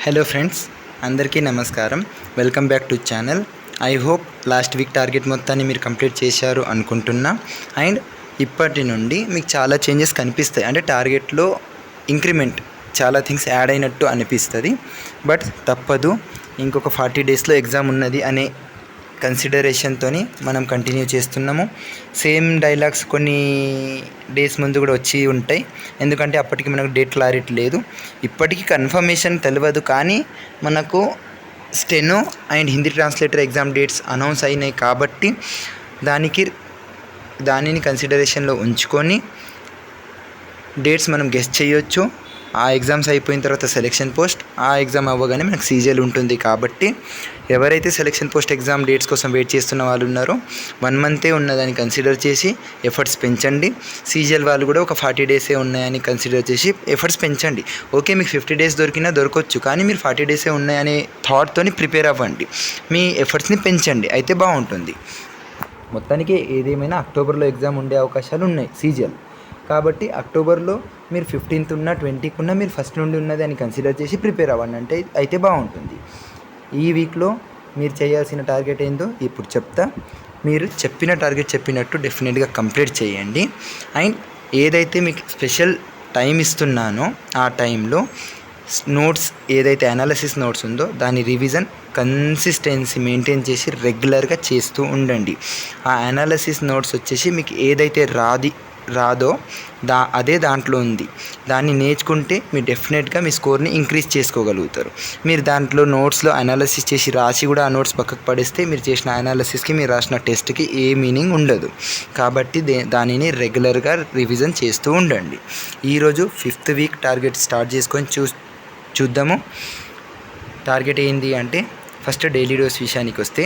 Hello friends, అందరికీ నమస్కారం. Welcome back to channel. I hope last week target మొత్తాన్ని మీరు కంప్లీట్ చేశారు అనుకుంటున్నా. అండ్ ఇప్పటి నుండి మీకు చాలా చేంజెస్ కనిపిస్తాయి. అంటే టార్గెట్లో ఇంక్రిమెంట్, చాలా థింగ్స్ యాడ్ అయినట్టు అనిపిస్తుంది. బట్ తప్పదు, ఇంకొక 40 డేస్లో ఎగ్జామ్ ఉన్నది అనే కన్సిడరేషన్తో మనం కంటిన్యూ చేస్తున్నాము. సేమ్ డైలాగ్స్ కొన్ని డేస్ ముందు కూడా వచ్చి ఉంటాయి, ఎందుకంటే అప్పటికి మనకు డేట్ క్లారిటీ లేదు. ఇప్పటికీ కన్ఫర్మేషన్ తెలియదు, కానీ మనకు steno and Hindi translator exam dates announce అయినాయి కాబట్టి దానిని కన్సిడరేషన్లో ఉంచుకొని డేట్స్ మనం గెస్ చేయొచ్చు. ఆ ఎగ్జామ్స్ అయిపోయిన తర్వాత సెలెక్షన్ పోస్ట్, ఆ ఎగ్జామ్ అవ్వగానే మనకు సీజీఎల్ ఉంటుంది. కాబట్టి ఎవరైతే సెలెక్షన్ పోస్ట్ ఎగ్జామ్ డేట్స్ కోసం వెయిట్ చేస్తున్న వాళ్ళు ఉన్నారో 1 మంతే ఉన్నదని కన్సిడర్ చేసి ఎఫర్ట్స్ పెంచండి. సీజీఎల్ వాళ్ళు కూడా ఒక 40 డేసే ఉన్నాయని కన్సిడర్ చేసి ఎఫర్ట్స్ పెంచండి. ఓకే, మీకు 50 డేస్ దొరకొచ్చు, కానీ మీరు 40 డేసే ఉన్నాయనే థాట్తోని ప్రిపేర్ అవ్వండి. మీ ఎఫర్ట్స్ని పెంచండి, అయితే బాగుంటుంది. మొత్తానికి ఏదేమైనా అక్టోబర్లో ఎగ్జామ్ ఉండే అవకాశాలు ఉన్నాయి సీజీఎల్. కాబట్టి అక్టోబర్లో మీరు 15th ఉన్నా 20th ఉన్నా మీరు ఫస్ట్ నుండి ఉన్నది అని కన్సిడర్ చేసి ప్రిపేర్ అవ్వండి, అంటే అయితే బాగుంటుంది. ఈ వీక్లో మీరు చేయాల్సిన టార్గెట్ ఏందో ఇప్పుడు చెప్తా. మీరు చెప్పిన టార్గెట్ చెప్పినట్టు డెఫినెట్గా కంప్లీట్ చేయండి. అండ్ ఏదైతే మీకు స్పెషల్ టైం ఇస్తున్నానో ఆ టైంలో నోట్స్, ఏదైతే అనాలిసిస్ నోట్స్ ఉందో దాని రివిజన్ కన్సిస్టెన్సీ మెయింటైన్ చేసి రెగ్యులర్గా చేస్తూ ఉండండి. ఆ అనాలిసిస్ నోట్స్ వచ్చేసి మీకు ఏదైతే రాదో అదే దాంట్లో ఉంది. దాన్ని నేర్చుకుంటే మీరు డెఫినెట్గా మీ స్కోర్ని ఇంక్రీజ్ చేసుకోగలుగుతారు. మీరు దాంట్లో నోట్స్లో అనాలిసిస్ చేసి రాసి కూడా ఆ నోట్స్ పక్కకు పడేస్తే మీరు చేసిన అనాలిసిస్కి, మీరు రాసిన టెస్ట్కి ఏ మీనింగ్ ఉండదు. కాబట్టి దానిని రెగ్యులర్గా రివిజన్ చేస్తూ ఉండండి. ఈరోజు 5th వీక్ టార్గెట్ స్టార్ట్ చేసుకొని చూద్దాము. టార్గెట్ ఏంటి అంటే, ఫస్ట్ డైలీ డోస్ విషయానికి వస్తే,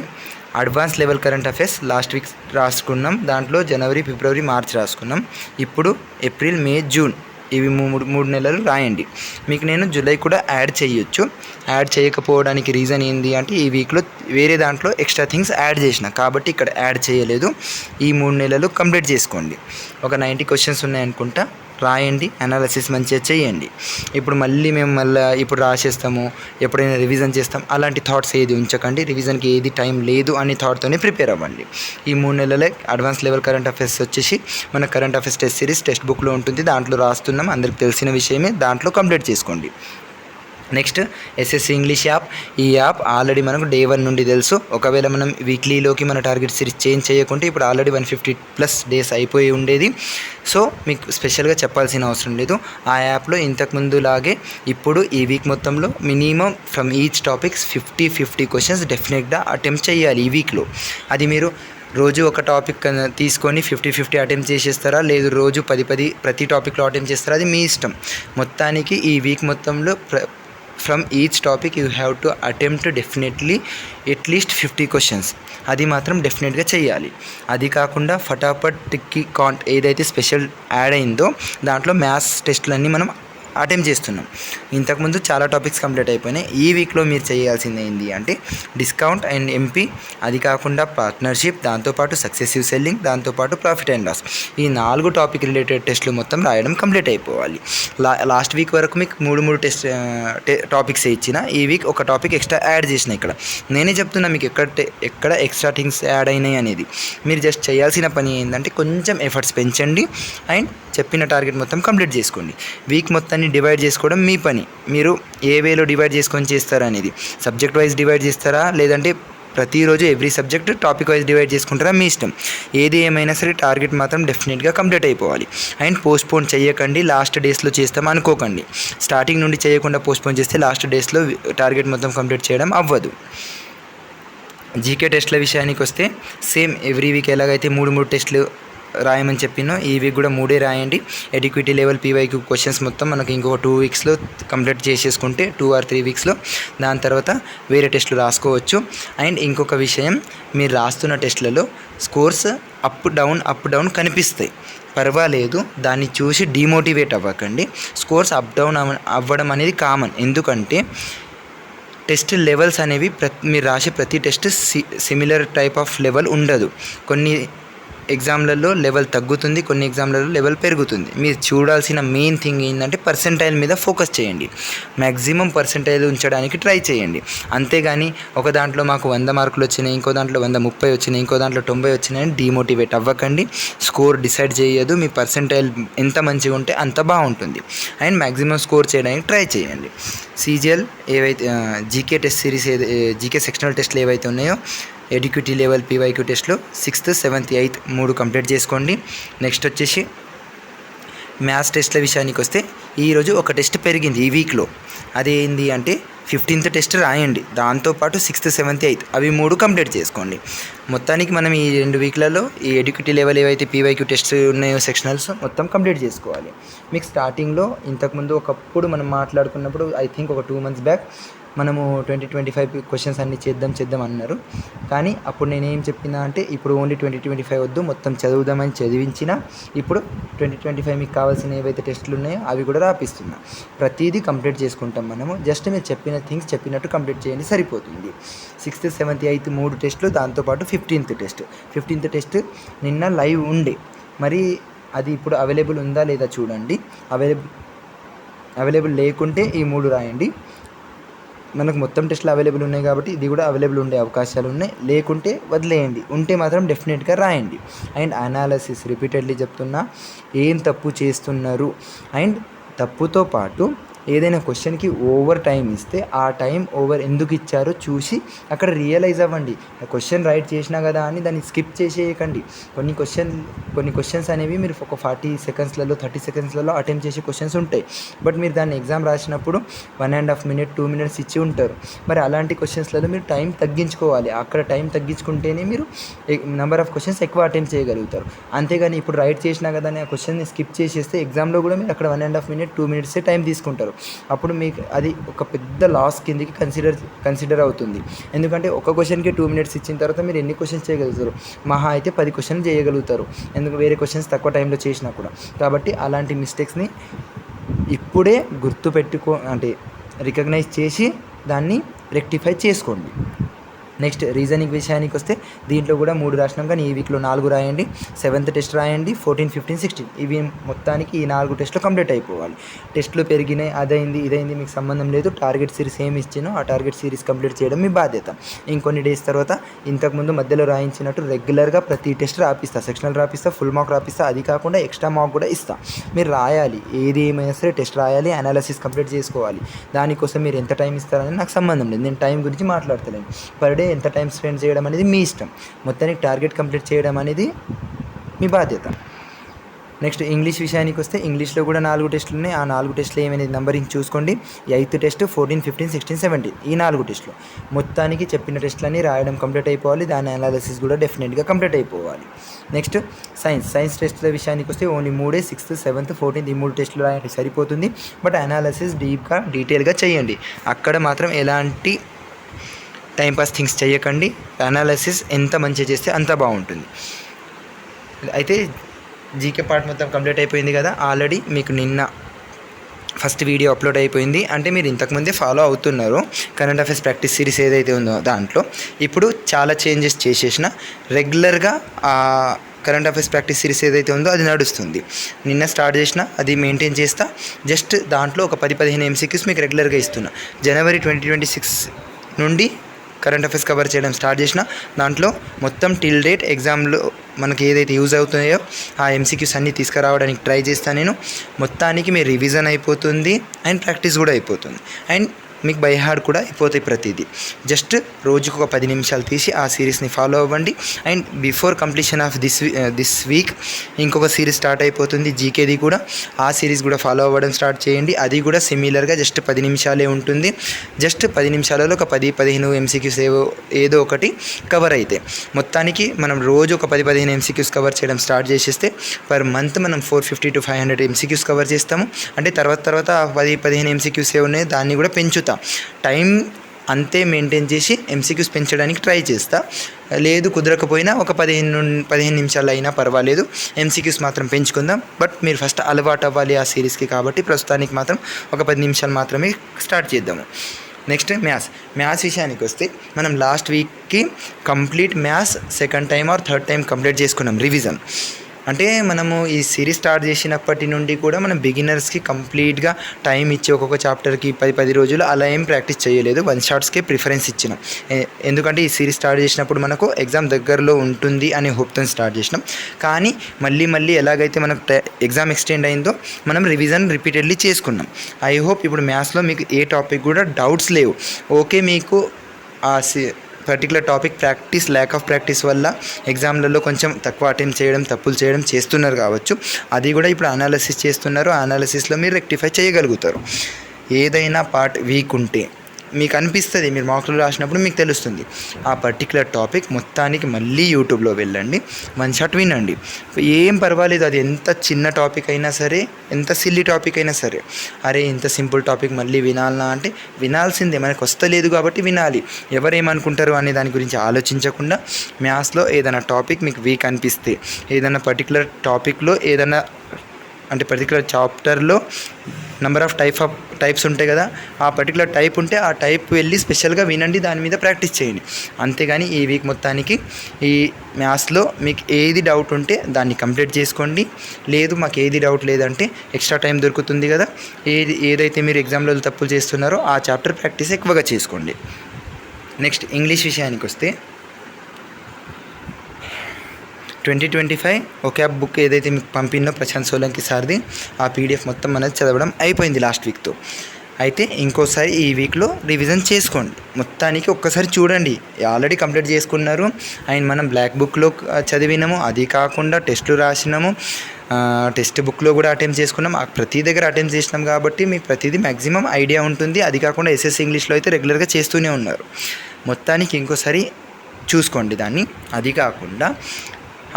advance level current affairs last week రాసుకున్నాం. దాంట్లో జనవరి, ఫిబ్రవరి, మార్చ్ రాసుకున్నాం. ఇప్పుడు ఏప్రిల్, మే, జూన్ ఇవి మూడు నెలలు రాయండి. మీకు నేను జూలై కూడా యాడ్ చేయొచ్చు. యాడ్ చేయకపోవడానికి రీజన్ ఏంటి అంటే, ఈ వీక్లో వేరే దాంట్లో ఎక్స్ట్రా థింగ్స్ యాడ్ చేసిన, కాబట్టి ఇక్కడ యాడ్ చేయలేదు. ఈ 3 నెలలు కంప్లీట్ చేసుకోండి. ఒక 90 క్వశ్చన్స్ ఉన్నాయనుకుంటా, రాయండి, అనాలిసిస్ మంచిగా చేయండి. ఇప్పుడు మేము ఇప్పుడు రాసేస్తాము, ఎప్పుడైనా రివిజన్ చేస్తాం, అలాంటి థాట్స్ ఏది ఉంచకండి. రివిజన్కి ఏది టైం లేదు అని థాట్తోనే ప్రిపేర్ అవ్వండి. ఈ 3 నెలలే అడ్వాన్స్ లెవెల్ కరెంట్ అఫైర్స్ వచ్చేసి మన current affairs test series text బుక్లో ఉంటుంది, దాంట్లో రాస్తున్నాం, అందరికి తెలిసిన విషయమే, దాంట్లో కంప్లీట్ చేసుకోండి. Next SSC English app. ఈ యాప్ ఆల్రెడీ మనకు డే 1 నుండి తెలుసు. ఒకవేళ మనం వీక్లీలోకి మన టార్గెట్ సిరీస్ చేంజ్ చేయకుంటే ఇప్పుడు ఆల్రెడీ 150+ డేస్ అయిపోయి ఉండేది. సో మీకు స్పెషల్గా చెప్పాల్సిన అవసరం లేదు. ఆ యాప్లో ఇంతకుముందు లాగే ఇప్పుడు ఈ వీక్ మొత్తంలో minimum from each topics 50 questions డెఫినెట్గా అటెంప్ట్ చేయాలి ఈ వీక్లో. అది మీరు రోజు ఒక టాపిక్ తీసుకొని 50 అటెంప్ట్ చేసేస్తారా, లేదు రోజు 10 ప్రతి టాపిక్లో అటెంప్ట్ చేస్తారా, అది మీ ఇష్టం. మొత్తానికి ఈ వీక్ మొత్తంలో from each topic you have to attempt definitely at least 50 questions. అది మాత్రం డెఫినెట్గా చేయాలి. అది కాకుండా ఫటాఫట్ టిక్కీ కాంట్ ఏదైతే స్పెషల్ యాడ్ అయిందో దాంట్లో మ్యాథ్స్ టెస్టులన్నీ మనం అటెంప్ట్ చేస్తున్నాం. ఇంతకుముందు చాలా టాపిక్స్ కంప్లీట్ అయిపోయినాయి. ఈ వీక్లో మీరు చేయాల్సింది ఏంటి అంటే, డిస్కౌంట్ అండ్ ఎంపీ, అది కాకుండా పార్ట్నర్షిప్, దాంతోపాటు సక్సెసివ్ సెల్లింగ్, దాంతోపాటు ప్రాఫిట్ అండ్ లాస్, ఈ 4 టాపిక్ రిలేటెడ్ టెస్టులు మొత్తం రాయడం కంప్లీట్ అయిపోవాలి. లాస్ట్ వీక్ వరకు మీకు 3 టెస్ట్ టాపిక్స్ ఇచ్చిన, ఈ వీక్ ఒక టాపిక్ ఎక్స్ట్రా యాడ్ చేసిన. ఇక్కడ నేనే చెప్తున్నా మీకు ఎక్కడ ఎక్స్ట్రా థింగ్స్ యాడ్ అయినాయి అనేది. మీరు జస్ట్ చేయాల్సిన పని ఏంటంటే, కొంచెం ఎఫర్ట్స్ పెంచండి అండ్ చెప్పిన టార్గెట్ మొత్తం కంప్లీట్ చేసుకోండి. వీక్ మొత్తాన్ని డివైడ్ చేసుకోవడం మీ పని. మీరు ఏ వేలో డివైడ్ చేసుకొని చేస్తారా అనేది, సబ్జెక్ట్ వైజ్ డివైడ్ చేస్తారా, లేదంటే ప్రతిరోజు every subject topic wise divide చేసుకుంటారా, మీ ఇష్టం. ఏది ఏమైనా సరే టార్గెట్ మాత్రం డెఫినెట్గా కంప్లీట్ అయిపోవాలి. అండ్ పోస్ట్పోన్ చేయకండి, లాస్ట్ డేస్లో చేస్తాం అనుకోకండి. స్టార్టింగ్ నుండి చేయకుండా పోస్ట్పోన్ చేస్తే లాస్ట్ డేస్లో టార్గెట్ మొత్తం కంప్లీట్ చేయడం అవ్వదు. జీకే టెస్ట్ల విషయానికి వస్తే సేమ్ ఎవ్రీ వీక్ ఎలాగైతే 3 టెస్టులు రాయమని చెప్పినో, ఈ వీక్ కూడా 3 రాయండి. ఎడ్యుకేటీ లెవెల్ PYQ క్వశ్చన్స్ మొత్తం మనకి ఇంకొక 2 వీక్స్లో కంప్లీట్ చేసేసుకుంటే 2 or 3 వీక్స్లో దాని తర్వాత వేరే టెస్టులు రాసుకోవచ్చు. అండ్ ఇంకొక విషయం, మీరు రాస్తున్న టెస్టులలో స్కోర్స్ అప్ డౌన్ కనిపిస్తాయి, పర్వాలేదు, దాన్ని చూసి డిమోటివేట్ అవ్వకండి. స్కోర్స్ అప్ డౌన్ అవ్వడం అనేది కామన్, ఎందుకంటే టెస్ట్ లెవెల్స్ అనేవి మీరు రాసే ప్రతి test similar type of level ఉండదు. కొన్ని ఎగ్జామ్లలో లెవెల్ తగ్గుతుంది, కొన్ని ఎగ్జామ్లలో లెవెల్ పెరుగుతుంది. మీరు చూడాల్సిన మెయిన్ థింగ్ ఏంటంటే పర్సెంటైల్ మీద ఫోకస్ చేయండి. మ్యాక్సిమం పర్సెంటైల్ ఉంచడానికి ట్రై చేయండి. అంతేగాని ఒక దాంట్లో మాకు 100 మార్కులు వచ్చినాయి, ఇంకో దాంట్లో 130 వచ్చినాయి, ఇంకో దాంట్లో 90 వచ్చినాయని డిమోటివేట్ అవ్వకండి. స్కోర్ డిసైడ్ చేయదు. మీ పర్సెంటైల్ ఎంత మంచిగా ఉంటే అంత బాగుంటుంది. అండ్ మ్యాక్సిమం స్కోర్ చేయడానికి ట్రై చేయండి. సీజీఎల్ ఏవైతే GK test series GK sectional టెస్ట్లు ఏవైతే ఉన్నాయో ఎడ్యుకేటీ లెవెల్ పీవైక్యూ టెస్ట్లో 6th, 7th, 8th 3 కంప్లీట్ చేసుకోండి. నెక్స్ట్ వచ్చేసి మ్యాథ్స్ టెస్ట్ల విషయానికి వస్తే ఈరోజు ఒక టెస్ట్ పెరిగింది ఈ వీక్లో. అదేంటి అంటే 15th టెస్ట్ రాయండి, దాంతోపాటు 6th, 7th, 8th అవి 3 కంప్లీట్ చేసుకోండి. మొత్తానికి మనం ఈ 2 వీక్లలో ఈ ఎడ్యుకేటీ లెవెల్ ఏవైతే పీవైక్యూ టెస్ట్ ఉన్నాయో సెక్షనల్స్ మొత్తం కంప్లీట్ చేసుకోవాలి. మీకు స్టార్టింగ్లో ఇంతకుముందు ఒకప్పుడు మనం మాట్లాడుకున్నప్పుడు ఐ థింక్ ఒక 2 months బ్యాక్ మనము 2025 క్వశ్చన్స్ అన్నీ చేద్దాం అన్నారు. కానీ అప్పుడు నేనేం చెప్పినా అంటే ఇప్పుడు ఓన్లీ 2025 వద్దు, మొత్తం చదువుదామని చదివించిన. ఇప్పుడు 2025 మీకు కావాల్సిన ఏవైతే టెస్టులు ఉన్నాయో అవి కూడా రాపిస్తున్నా. ప్రతిదీ కంప్లీట్ చేసుకుంటాం మనము. జస్ట్ మీరు చెప్పిన థింగ్స్ చెప్పినట్టు కంప్లీట్ చేయండి, సరిపోతుంది. 6th, 7th, 8th 3 టెస్టులు, దాంతోపాటు 15th టెస్ట్ నిన్న లైవ్ ఉండే. మరి అది ఇప్పుడు అవైలబుల్ ఉందా లేదా చూడండి. అవైలబుల్ లేకుంటే ఈ 3 రాయండి. మనకు మొత్తం టెస్ట్లు అవైలబుల్ ఉన్నాయి కాబట్టి ఇది కూడా అవైలబుల్ ఉండే అవకాశాలు ఉన్నాయి. లేకుంటే వదిలేయండి, ఉంటే మాత్రం డెఫినెట్గా రాయండి. అండ్ అనాలసిస్ రిపీటెడ్లీ చెప్తున్నా, ఏం తప్పు చేస్తున్నారు అండ్ తప్పుతో పాటు ఏదైనా క్వశ్చన్కి ఓవర్ టైం ఇస్తే ఆ టైం ఓవర్ ఎందుకు ఇచ్చారో చూసి అక్కడ రియలైజ్ అవ్వండి. క్వశ్చన్ రైట్ చేసినా కదా అని దాన్ని స్కిప్ చేసేయకండి. కొన్ని క్వశ్చన్స్ అనేవి మీరు ఒక 40 సెకండ్స్లలో 30 సెకండ్స్లలో అటెంప్ట్ చేసే క్వశ్చన్స్ ఉంటాయి. బట్ మీరు దాన్ని ఎగ్జామ్ రాసినప్పుడు 1.5 minute 2 minutes ఇచ్చి ఉంటారు. మరి అలాంటి క్వశ్చన్స్లలో మీరు టైం తగ్గించుకోవాలి. అక్కడ టైం తగ్గించుకుంటేనే మీరు నెంబర్ ఆఫ్ క్వశ్చన్స్ ఎక్కువ అటెంప్ట్ చేయగలుగుతారు. అంతేగాని ఇప్పుడు రైట్ చేసినా కదా అని ఆ క్వశ్చన్ని స్కిప్ చేసేస్తే ఎగ్జామ్లో కూడా మీరు అక్కడ 1.5 minute 2 minutes టైం తీసుకుంటారు. అప్పుడు మీకు అది ఒక పెద్ద లాస్ కిందకి కన్సిడర్ అవుతుంది. ఎందుకంటే ఒక క్వశ్చన్కి 2 minutes ఇచ్చిన తర్వాత మీరు ఎన్ని క్వశ్చన్స్ చేయగలుగుతారు? మహా అయితే 10 క్వశ్చన్లు చేయగలుగుతారు, ఎందుకు వేరే క్వశ్చన్స్ తక్కువ టైంలో చేసినా కూడా. కాబట్టి అలాంటి మిస్టేక్స్ని ఇప్పుడే అంటే రికగ్నైజ్ చేసి దాన్ని రెక్టిఫై చేసుకోండి. నెక్స్ట్ రీజనింగ్ విషయానికి వస్తే దీంట్లో కూడా 3 రాసినాం, కానీ ఈ వీక్లో 4 రాయండి. 7th టెస్ట్ రాయండి, 14, 15, 16 ఇవి మొత్తానికి ఈ 4 టెస్టులు కంప్లీట్ అయిపోవాలి. టెస్టులు పెరిగినాయి, అదైంది ఇదైంది మీకు సంబంధం లేదు. టార్గెట్ సిరీస్ ఏమి ఇచ్చినో ఆ టార్గెట్ సిరీస్ కంప్లీట్ చేయడం మీ బాధ్యత. ఇంకొన్ని డేస్ తర్వాత ఇంతకుముందు మధ్యలో రాయించినట్టు రెగ్యులర్గా ప్రతి టెస్ట్ రాపిస్తా, సెక్షనల్ రాపిస్తా, ఫుల్ మార్క్ రాపిస్తా. అది కాకుండా ఎక్స్ట్రా మార్క్ కూడా ఇస్తా. మీరు రాయాలి, ఏది ఏమైనా సరే టెస్ట్ రాయాలి, అనాలిసిస్ కంప్లీట్ చేసుకోవాలి. దానికోసం మీరు ఎంత టైం ఇస్తారని నాకు సంబంధం లేదు, నేను టైం గురించి మాట్లాడతలేను. పర్ డే ఎంత టైం స్పెండ్ చేయడం అనేది మీ ఇష్టం. మొత్తానికి టార్గెట్ కంప్లీట్ చేయడం అనేది మీ బాధ్యత. నెక్స్ట్ ఇంగ్లీష్ విషయానికి వస్తే ఇంగ్లీష్లో కూడా 4 టెస్టులు ఉన్నాయి. ఆ 4 టెస్టులు ఏమైనా నంబరింగ్ చూసుకోండి. 8th టెస్ట్, 14, 15, 16, 17 ఈ 4 టెస్టులు మొత్తానికి చెప్పిన టెస్టులన్నీ రాయడం కంప్లీట్ అయిపోవాలి. దాని అనాలిసిస్ కూడా డెఫినెట్గా కంప్లీట్ అయిపోవాలి. నెక్స్ట్ సైన్స్ టెస్టుల విషయానికి వస్తే ఓన్లీ 3 6th, 7th, 14th ఈ 3 టెస్టులు రాయండి, సరిపోతుంది. బట్ అనాలిసిస్ డీటెయిల్గా చేయండి. అక్కడ మాత్రం ఎలాంటి టైంపాస్ థింగ్స్ చేయకండి. అనాలిసిస్ ఎంత మంచిగా చేస్తే అంత బాగుంటుంది. అయితే జీకే పార్ట్ మొత్తం కంప్లీట్ అయిపోయింది కదా. ఆల్రెడీ మీకు నిన్న ఫస్ట్ వీడియో అప్లోడ్ అయిపోయింది. అంటే మీరు ఇంతకుముందే ఫాలో అవుతున్నారు కరెంట్ అఫైర్స్ ప్రాక్టీస్ సిరీస్ ఏదైతే ఉందో దాంట్లో. ఇప్పుడు చాలా చేంజెస్ చేసేసిన రెగ్యులర్గా కరెంట్ అఫైర్స్ ప్రాక్టీస్ సిరీస్ ఏదైతే ఉందో అది నడుస్తుంది. నిన్న స్టార్ట్ చేసిన అది మెయింటైన్ చేస్తా. జస్ట్ దాంట్లో ఒక 10-15 MCQs మీకు రెగ్యులర్గా ఇస్తున్నా. జనవరి 2026 నుండి కరెంట్ అఫైర్స్ కవర్ చేయడం స్టార్ట్ చేసిన. దాంట్లో మొత్తం టిల్ డేట్ ఎగ్జామ్లో మనకి ఏదైతే యూజ్ అవుతున్నాయో ఆ MCQs అన్నీ తీసుకురావడానికి ట్రై చేస్తాను నేను. మొత్తానికి మీ రివిజన్ అయిపోతుంది అండ్ ప్రాక్టీస్ కూడా అయిపోతుంది అండ్ మీకు బై హార్డ్ కూడా అయిపోతాయి ప్రతిదీ. జస్ట్ రోజుకు ఒక 10 నిమిషాలు తీసి ఆ సిరీస్ని ఫాలో అవ్వండి. And before completion of this week ఇంకొక సిరీస్ స్టార్ట్ అయిపోతుంది జీకేది కూడా. ఆ సిరీస్ కూడా ఫాలో అవ్వడం స్టార్ట్ చేయండి. అది కూడా సిమిలర్గా జస్ట్ 10 నిమిషాలే ఉంటుంది. జస్ట్ 10 నిమిషాలలో ఒక 10-15 MCQs ఏదో ఒకటి కవర్ అయితే మొత్తానికి మనం రోజు ఒక 10-15 MCQs కవర్ చేయడం స్టార్ట్ చేసేస్తే పర్ మంత్ మనం 450 to 500 MCQs కవర్ చేస్తాము. అంటే తర్వాత 10-15 MCQs ఉన్నాయో దాన్ని కూడా పెంచుతాం. టైం అంతే మెయింటైన్ చేసి MCQs పెంచడానికి ట్రై చేస్తా. లేదు కుదరకపోయినా ఒక 15 నిమిషాలు అయినా పర్వాలేదు, MCQs మాత్రం పెంచుకుందాం. బట్ మీరు ఫస్ట్ అలవాటు అవ్వాలి ఆ సిరీస్కి, కాబట్టి ప్రస్తుతానికి మాత్రం ఒక 10 నిమిషాలు మాత్రమే స్టార్ట్ చేద్దాము. నెక్స్ట్ మ్యాథ్స్ విషయానికి వస్తే మనం లాస్ట్ వీక్కి complete maths second time or third time complete చేసుకున్నాం రివిజన్. అంటే మనము ఈ సిరీస్ స్టార్ట్ చేసినప్పటి నుండి కూడా మనం బిగినర్స్కి కంప్లీట్గా టైం ఇచ్చి ఒక్కొక్క చాప్టర్కి 10 రోజులు అలా ఏం ప్రాక్టీస్ చేయలేదు, వన్ షాట్స్కే ప్రిఫరెన్స్ ఇచ్చినాం. ఎందుకంటే ఈ సిరీస్ స్టార్ట్ చేసినప్పుడు మనకు ఎగ్జామ్ దగ్గరలో ఉంటుంది అనే హోప్తో స్టార్ట్ చేసినాం. కానీ మళ్ళీ ఎలాగైతే మనకు ఎగ్జామ్ ఎక్స్టెండ్ అయిందో మనం రివిజన్ రిపీటెడ్లీ చేసుకున్నాం. ఐ హోప్ ఇప్పుడు మ్యాథ్స్లో మీకు ఏ టాపిక్ కూడా డౌట్స్ లేవు. ఓకే, మీకు ఆ particular topic lack of practice వల్ల ఎగ్జామ్లలో కొంచెం తక్కువ అటెంప్ట్ చేయడం, తప్పులు చేయడం చేస్తున్నారు కావచ్చు. అది కూడా ఇప్పుడు అనాలిసిస్ చేస్తున్నారు. ఆ అనాలిసిస్లో మీరు రెక్టిఫై చేయగలుగుతారు. ఏదైనా పార్ట్ వీక్ ఉంటే మీకు అనిపిస్తుంది, మీరు మార్కులు రాసినప్పుడు మీకు తెలుస్తుంది. ఆ పర్టికులర్ టాపిక్ మొత్తానికి మళ్ళీ యూట్యూబ్లో వెళ్ళండి, వన్ షాట్ వినండి. ఏం పర్వాలేదు, అది ఎంత చిన్న టాపిక్ అయినా సరే, ఎంత సిల్లీ టాపిక్ అయినా సరే. అరే ఇంత సింపుల్ టాపిక్ మళ్ళీ వినాలనా అంటే వినాల్సిందే, మనకు వస్తలేదు కాబట్టి వినాలి. ఎవరేమనుకుంటారు అనే దాని గురించి ఆలోచించకుండా మ్యాథ్స్లో ఏదైనా టాపిక్ మీకు వీక్ అనిపిస్తే, ఏదైనా పర్టికులర్ టాపిక్లో ఏదైనా అంటే పర్టికులర్ చాప్టర్లో నెంబర్ ఆఫ్ టైప్స్ ఉంటాయి కదా, ఆ పర్టికులర్ టైప్ ఉంటే ఆ టైప్ వెళ్ళి స్పెషల్గా వినండి, దాని మీద ప్రాక్టీస్ చేయండి. అంతేగాని ఈ వీక్ మొత్తానికి ఈ మ్యాథ్స్లో మీకు ఏది డౌట్ ఉంటే దాన్ని కంప్లీట్ చేసుకోండి. లేదు మాకు ఏది డౌట్ లేదంటే ఎక్స్ట్రా టైం దొరుకుతుంది కదా, ఏదైతే మీరు ఎగ్జామ్లో తప్పులు చేస్తున్నారో ఆ చాప్టర్ ప్రాక్టీస్ ఎక్కువగా చేసుకోండి. నెక్స్ట్ ఇంగ్లీష్ విషయానికి వస్తే 2025 ఒకే బుక్ ఏదైతే మీకు పంపినో ప్రశాంత్ సోలంకి సార్ది, ఆ పీడిఎఫ్ మొత్తం అనేది చదవడం అయిపోయింది లాస్ట్ వీక్తో. అయితే ఇంకోసారి ఈ వీక్లో రివిజన్ చేసుకోండి. మొత్తానికి ఒక్కసారి చూడండి, ఆల్రెడీ కంప్లీట్ చేసుకున్నారు. అండ్ మనం బ్లాక్ బుక్లో చదివినాము, అది కాకుండా టెస్టులు రాసినాము, టెక్స్ట్ బుక్లో కూడా అటెంప్ట్ చేసుకున్నాం. ప్రతి దగ్గర అటెంప్ట్ చేసినాం కాబట్టి మీకు ప్రతిదీ మ్యాక్సిమం ఐడియా ఉంటుంది. అది కాకుండా ఎస్ఎస్సి ఇంగ్లీష్లో అయితే రెగ్యులర్గా చేస్తూనే ఉన్నారు. మొత్తానికి ఇంకోసారి చూసుకోండి దాన్ని. అది కాకుండా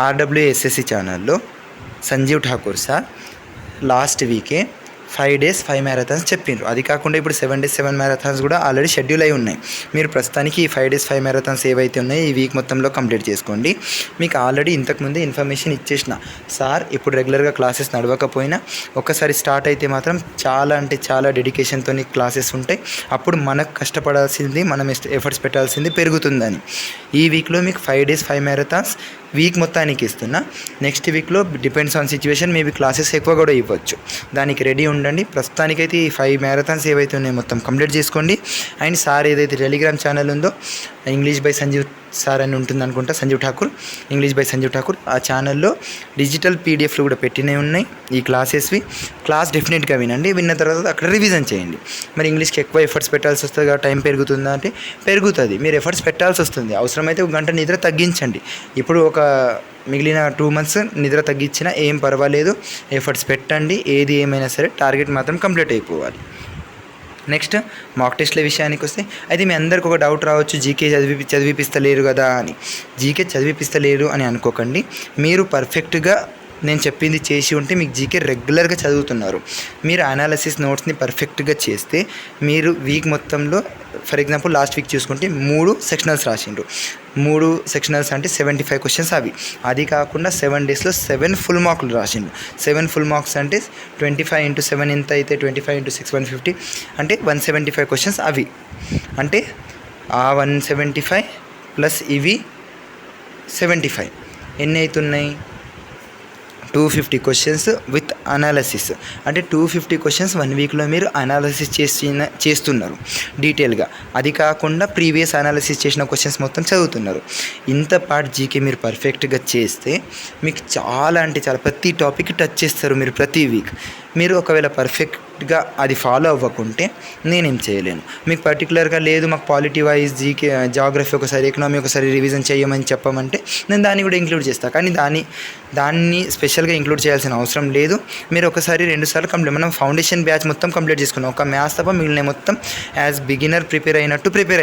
RWSSC ఛానల్లో సంజీవ్ ఠాకూర్ సార్ లాస్ట్ వీకే 5 days 5 మ్యారథాన్స్ చెప్పిండ్రు. అది కాకుండా ఇప్పుడు 7 days 7 మ్యారథాన్స్ కూడా ఆల్రెడీ షెడ్యూల్ అయి ఉన్నాయి. మీరు ప్రస్తుతానికి ఈ 5 days 5 మ్యారథాన్స్ ఏవైతే ఉన్నాయో ఈ వీక్ మొత్తంలో కంప్లీట్ చేసుకోండి. మీకు ఆల్రెడీ ఇంతకుముందే ఇన్ఫర్మేషన్ ఇచ్చేసిన సార్, ఇప్పుడు రెగ్యులర్గా క్లాసెస్ నడవకపోయినా ఒక్కసారి స్టార్ట్ అయితే మాత్రం చాలా అంటే చాలా డెడికేషన్తో క్లాసెస్ ఉంటాయి. అప్పుడు మనకు కష్టపడాల్సింది, మనం ఎఫర్ట్స్ పెట్టాల్సింది పెరుగుతుందని. ఈ వీక్లో మీకు 5 days 5 మ్యారథాన్స్ వీక్ మొత్తానికి ఇస్తున్నా. నెక్స్ట్ వీక్లో depends on situation maybe classes ఎక్కువ కూడా ఇవ్వచ్చు. దానికి రెడీ ఉండండి. ప్రస్తుతానికైతే ఈ 5 మ్యారథాన్స్ ఏవైతే ఉన్నాయో మొత్తం కంప్లీట్ చేసుకోండి. అండ్ సార్ ఏదైతే టెలిగ్రామ్ ఛానల్ ఉందో ఇంగ్లీష్ బై సంజీవ్ సార్ అని ఉంటుంది అనుకుంటా, సంజీవ్ ఠాకూర్, ఇంగ్లీష్ బై సంజీవ్ ఠాకూర్, ఆ ఛానల్లో డిజిటల్ పీడిఎఫ్లు కూడా పెట్టినవి ఉన్నాయి ఈ క్లాసెస్వి. క్లాస్ డెఫినెట్గా వినండి, విన్న తర్వాత అక్కడ రివిజన్ చేయండి. మరి ఇంగ్లీష్కి ఎక్కువ ఎఫర్ట్స్ పెట్టాల్సి వస్తుంది కదా, టైం పెరుగుతుందా అంటే పెరుగుతుంది, మీరు ఎఫర్ట్స్ పెట్టాల్సి వస్తుంది. అవసరమైతే 1 గంట నిద్ర తగ్గించండి. ఇప్పుడు ఒక మిగిలిన 2 months నిద్ర తగ్గించినా ఏం పర్వాలేదు, ఎఫర్ట్స్ పెట్టండి. ఏది ఏమైనా సరే టార్గెట్ మాత్రం కంప్లీట్ అయిపోవాలి. నెక్స్ట్ మాక్ టెస్ట్ల విషయానికి వస్తే, అయితే మీ అందరికి ఒక డౌట్ రావచ్చు, జీకే చదివిపిస్తలేరు కదా అని. జీకే చదివిపిస్తలేరు అని అనుకోకండి. మీరు పర్ఫెక్ట్గా నేను చెప్పింది చేసి ఉంటే మీకు జీకే రెగ్యులర్గా చదువుతున్నారు. మీరు అనాలిసిస్ నోట్స్ని పర్ఫెక్ట్గా చేస్తే మీరు వీక్ మొత్తంలో, ఫర్ ఎగ్జాంపుల్ లాస్ట్ వీక్ చూసుకుంటే 3 సెక్షనల్స్ రాసిండ్రు. 3 సెక్షనల్స్ అంటే 75 questions అవి. అది కాకుండా 7 daysలో 7 full మార్కులు రాసిండ్రు. 7 full marks అంటే 25 into 7 ఎంత అయితే 25 into 6 150 అంటే 175 questions అవి. అంటే ఆ 175 ప్లస్ ఇవి 75 ఎన్ని అవుతున్నాయి? 250 questions విత్ అనాలసిస్. అంటే 250 questions 1 వీక్లో మీరు అనాలసిస్ చేస్తున్నారు డీటెయిల్గా. అది కాకుండా ప్రీవియస్ అనాలసిస్ చేసిన క్వశ్చన్స్ మొత్తం చదువుతున్నారు. ఇంత పార్ట్ జీకే మీరు పర్ఫెక్ట్గా చేస్తే మీకు చాలా అంటే చాలా ప్రతి టాపిక్ టచ్ చేస్తారు మీరు ప్రతి వీక్. మీరు ఒకవేళ పర్ఫెక్ట్గా అది ఫాలో అవ్వకుంటే నేనేం చేయలేను. మీకు పర్టికులర్గా లేదు మాకు పాలిటీ వైజ్ జీకే జాగ్రఫీ ఒకసారి ఎకనామీ ఒకసారి రివిజన్ చేయమని చెప్పమంటే నేను దాన్ని కూడా ఇంక్లూడ్ చేస్తాను. కానీ దాన్ని స్పెషల్గా ఇంక్లూడ్ చేయాల్సిన అవసరం లేదు. మీరు ఒకసారి 2 సార్లు కంప్లీట్, మనం ఫౌండేషన్ బ్యాచ్ మొత్తం కంప్లీట్ చేసుకున్నాం. ఒక మ్యాథ్స్ తప్ప మిగిలిన మొత్తం యాజ్ బిగినర్ ప్రిపేర్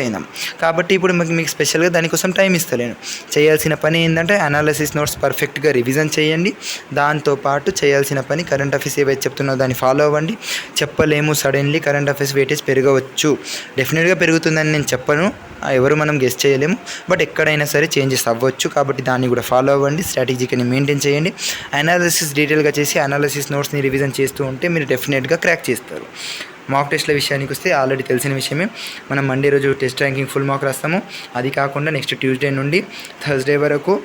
అయినాం. కాబట్టి ఇప్పుడు మీకు స్పెషల్గా దానికోసం టైం ఇస్తలేను. చేయాల్సిన పని ఏంటంటే అనాలిసిస్ నోట్స్ పర్ఫెక్ట్గా రివిజన్ చేయండి. దాంతోపాటు చేయాల్సిన పని కరెంట్ అఫైర్స్ ఏవైతే చెప్తున్నా దాన్ని ఫాలో అవ్వండి. చెప్పలేము సడన్లీ కరెంట్ అఫైర్స్ వెయిటేజ్ పెరగవచ్చు, డెఫినెట్గా పెరుగుతుందని నేను చెప్పను, ఎవరు మనం గెస్ చేయలేము. బట్ ఎక్కడైనా సరే చేంజెస్ అవ్వచ్చు. కాబట్టి దాన్ని కూడా ఫాలో అవ్వండి, స్ట్రాటజీని మెయింటైన్ చేయండి. అనాలిసిస్ డీటెయిల్గా చేసి అనాలిసిస్ నోట్స్ని రివిజన్ చేస్తూ ఉంటే మీరు డెఫినెట్గా క్రాక్ చేస్తారు. మాక్ టెస్ట్ల విషయానికి వస్తే ఆల్రెడీ తెలిసిన విషయమే. మనం మండే రోజు టెస్ట్ ర్యాంకింగ్ ఫుల్ మార్క్ రాస్తాము. అది కాకుండా నెక్స్ట్ ట్యూస్డే నుండి థర్స్డే వరకు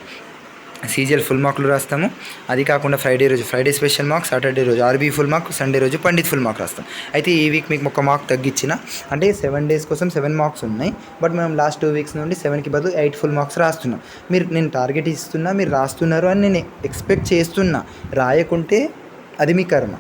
సీజీఎల్ ఫుల్ మార్కులు రాస్తాము. అది కాకుండా ఫ్రైడే స్పెషల్ మార్క్, సాటర్డే రోజు ఆర్బీ ఫుల్ మార్క్, సండే రోజు పండిత్ ఫుల్ మార్క్ రాస్తాం. అయితే ఈ వీక్ మీకు ఒక మార్క్ తగ్గించిన, అంటే 7 days కోసం 7 marks ఉన్నాయి. బట్ మనం లాస్ట్ 2 weeks నుండి 7కి బదులు 8 full marks రాస్తున్నాం. నేను టార్గెట్ ఇస్తున్నా, మీరు రాస్తున్నారు అని నేను ఎక్స్పెక్ట్ చేస్తున్నా. రాయకుంటే అది మీ కర్మ,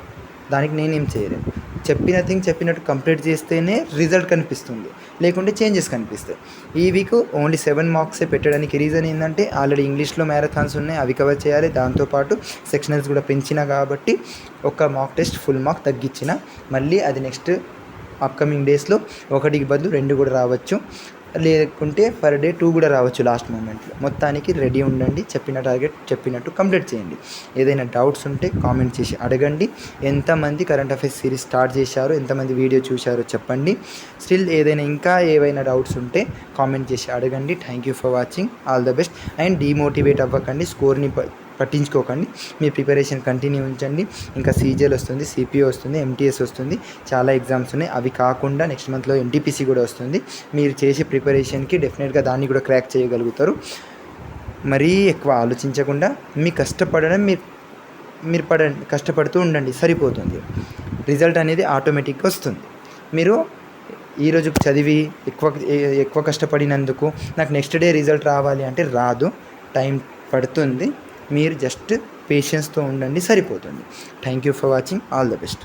దానికి నేనేం చేయలేను. చెప్పినట్టు కంప్లీట్ చేస్తేనే రిజల్ట్ కనిపిస్తుంది, లేకుంటే చేంజెస్ కనిపిస్తాయి. ఈ వీక్ ఓన్లీ 7 marks పెట్టడానికి రీజన్ ఏంటంటే ఆల్రెడీ ఇంగ్లీష్లో మ్యారథాన్స్ ఉన్నాయి, అవి కవర్ చేయాలి. దాంతోపాటు సెక్షనల్స్ కూడా పెంచిన కాబట్టి ఒక మాక్ టెస్ట్ ఫుల్ మార్క్ తగ్గించిన. మళ్ళీ అది నెక్స్ట్ అప్కమింగ్ డేస్లో 1కి బదులు 2 కూడా రావచ్చు, లేకుంటే పర్ డే 2 కూడా రావచ్చు లాస్ట్ మూమెంట్లో. మొత్తానికి రెడీ ఉండండి, టార్గెట్ చెప్పినట్టు కంప్లీట్ చేయండి. ఏదైనా డౌట్స్ ఉంటే కామెంట్ చేసి అడగండి. ఎంతమంది కరెంట్ అఫైర్స్ సిరీస్ స్టార్ట్ చేశారో, ఎంతమంది వీడియో చూశారో చెప్పండి. స్టిల్ ఇంకా ఏవైనా డౌట్స్ ఉంటే కామెంట్ చేసి అడగండి. Thank you for watching. All the best. And demotivate అవ్వకండి, స్కోర్ని పట్టించుకోకండి. మీ ప్రిపరేషన్ కంటిన్యూ ఉంచండి. ఇంకా సీజీఎల్ వస్తుంది, సిపిఓ వస్తుంది, ఎంటీఎస్ వస్తుంది, చాలా ఎగ్జామ్స్ ఉన్నాయి. అవి కాకుండా నెక్స్ట్ మంత్లో ఎన్టీపీసీ కూడా వస్తుంది. మీరు చేసే ప్రిపరేషన్కి డెఫినెట్గా దాన్ని కూడా క్రాక్ చేయగలుగుతారు. మరీ ఎక్కువ ఆలోచించకుండా మీ కష్టపడడం మీరు కష్టపడుతూ ఉండండి, సరిపోతుంది. రిజల్ట్ అనేది ఆటోమేటిక్గా వస్తుంది. మీరు ఈరోజు చదివి ఎక్కువ కష్టపడినందుకు నాకు నెక్స్ట్ డే రిజల్ట్ రావాలి అంటే రాదు, టైం పడుతుంది. మీరు జస్ట్ పేషెన్స్తో ఉండండి, సరిపోతుంది. Thank you for watching. All the best.